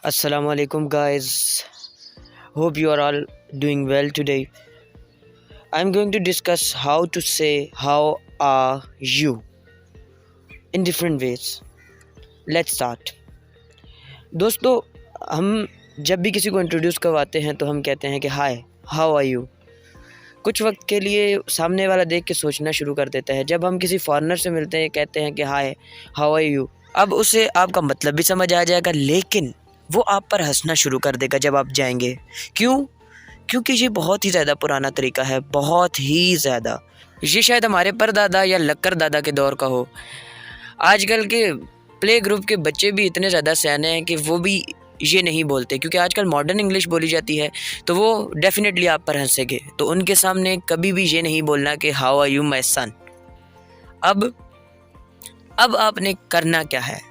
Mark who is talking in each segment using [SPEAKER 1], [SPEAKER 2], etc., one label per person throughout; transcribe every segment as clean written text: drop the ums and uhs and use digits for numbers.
[SPEAKER 1] Assalamu alaikum guys. Hope you are all doing well today. I'm going to discuss how to say how are you in different ways. Let's start. दोस्तों, हम जब भी किसी को introduce करवाते हैं तो हम कहते हैं कि हाय, हाउ आर यू। कुछ वक्त के लिए सामने वाला देख के सोचना शुरू कर देता है। जब हम किसी फॉरेनर से मिलते हैं कहते हैं कि हाय, हाउ आर यू, अब उसे आपका मतलब भी समझ आ जाएगा, लेकिन वो आप पर हंसना शुरू कर देगा जब आप जाएंगे। क्यों? क्योंकि ये बहुत ही ज़्यादा पुराना तरीका है, बहुत ही ज़्यादा। ये शायद हमारे परदादा या लक्कर दादा के दौर का हो। आजकल के प्ले ग्रुप के बच्चे भी इतने ज़्यादा सयाने हैं कि वो भी ये नहीं बोलते, क्योंकि आजकल मॉडर्न इंग्लिश बोली जाती है तो वो डेफिनेटली आप पर हंसेंगे। तो उनके सामने कभी भी ये नहीं बोलना कि how are you my son. अब आपने करना क्या है,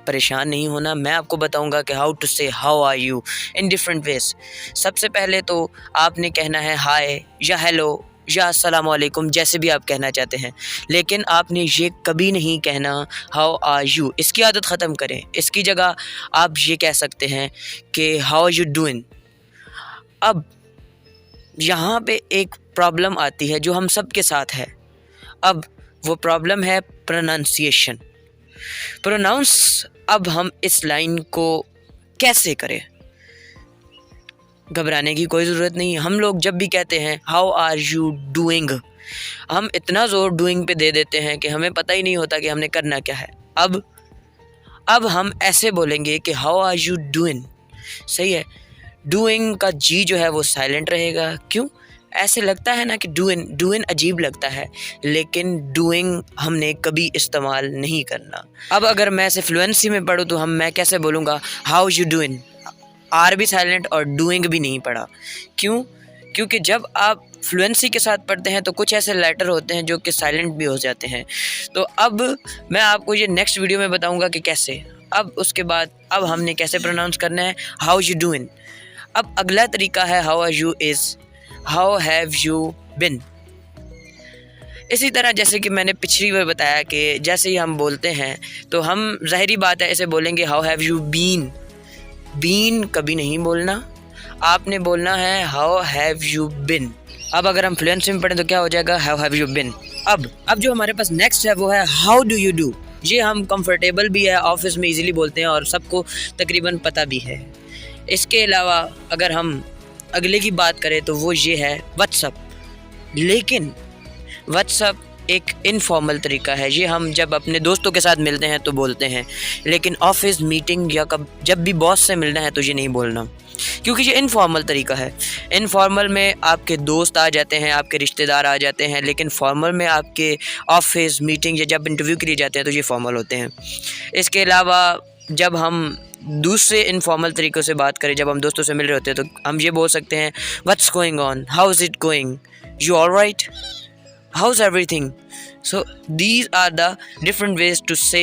[SPEAKER 1] परेशान नहीं होना। मैं आपको बताऊंगा कि how to say how are you in different ways. सबसे पहले तो आपने कहना है हाय या हेलो या अस्सलामु अलैकुम, जैसे भी आप कहना चाहते हैं, लेकिन आपने ये कभी नहीं कहना हाउ आर यू। इसकी आदत ख़त्म करें। इसकी जगह आप ये कह सकते हैं कि हाउ आर यू डूइंग। अब यहाँ पे एक प्रॉब्लम आती है जो हम सब के साथ है। अब वो प्रॉब्लम है प्रोनाउंसिएशन, प्रोनाउंस। अब हम इस लाइन को कैसे करें? घबराने की कोई ज़रूरत नहीं। हम लोग जब भी कहते हैं हाउ आर यू डूइंग, हम इतना ज़ोर डूइंग पे दे देते हैं कि हमें पता ही नहीं होता कि हमने करना क्या है। अब हम ऐसे बोलेंगे कि हाउ आर यू डूइंग। सही है, डूइंग का जी जो है वो साइलेंट रहेगा। क्यों? ऐसे लगता है ना कि डूइंग अजीब लगता है, लेकिन डूइंग हमने कभी इस्तेमाल नहीं करना। अब अगर मैं इसे फ्लुएंसी में पढ़ूँ तो मैं कैसे बोलूँगा हाउ यू डूइंग। आर भी साइलेंट और डूइंग भी नहीं पढ़ा। क्यों? क्योंकि जब आप फ्लुएंसी के साथ पढ़ते हैं तो कुछ ऐसे लेटर होते हैं जो कि साइलेंट भी हो जाते हैं। तो अब मैं आपको ये नेक्स्ट वीडियो में बताऊँगा कि कैसे। अब उसके बाद अब हमने कैसे प्रोनाउंस करना है हाउ यू डूइंग। अब अगला तरीका है how are you is how have you been. इसी तरह जैसे कि मैंने पिछली बार बताया कि जैसे ही हम बोलते हैं तो हम ज़ाहिरी बात है ऐसे बोलेंगे how have you been. Been कभी नहीं बोलना, आपने बोलना है हाउ हैव यू बिन। अब अगर हम फ्लुएंसी में पढ़ें तो क्या हो जाएगा हाउ हैव यू बिन। अब जो हमारे पास नेक्स्ट है वो है हाउ डू यू डू। ये हम कंफर्टेबल भी है, ऑफिस में इजीली बोलते हैं और सबको तकरीबन पता भी है। इसके अलावा अगर हम अगले की बात करें तो वो ये है व्हाट्सअप। लेकिन व्हाट्सअप एक इनफॉर्मल तरीका है, ये हम जब अपने दोस्तों के साथ मिलते हैं तो बोलते हैं, लेकिन ऑफिस मीटिंग या जब भी बॉस से मिलना है तो ये नहीं बोलना, क्योंकि ये इनफॉर्मल तरीका है। इनफॉर्मल में आपके दोस्त आ जाते हैं, आपके रिश्तेदार आ जाते हैं, लेकिन फॉर्मल में आपके ऑफिस मीटिंग या जब इंटरव्यू के लिए जाते हैं तो ये फॉर्मल होते हैं। इसके अलावा जब हम दूसरे इनफॉर्मल तरीक़ों से बात करें, जब हम दोस्तों से मिल रहे होते हैं तो हम ये बोल सकते हैं what's going on, how is it going, you alright, how's everything. So these are the different ways to say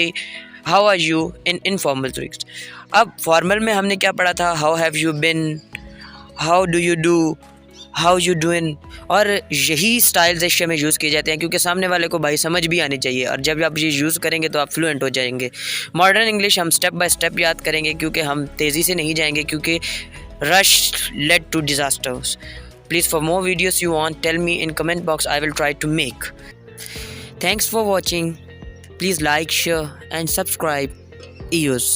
[SPEAKER 1] how are you in informal tricks. अब फॉर्मल में हमने क्या पढ़ा था how have you been, how do you do, how you doing, और यही styles Asia में use किए जाते हैं क्योंकि सामने वाले को भाई समझ भी आनी चाहिए, और जब आप ये यूज़ करेंगे तो आप फ्लुएंट हो जाएंगे। मॉडर्न इंग्लिश हम स्टेप बाय स्टेप याद करेंगे क्योंकि हम तेज़ी से नहीं जाएंगे, क्योंकि rush lead to disasters. Please, for more videos you want, tell me in comment box. I will try to make. Thanks for watching. Please like, share and subscribe. Eos.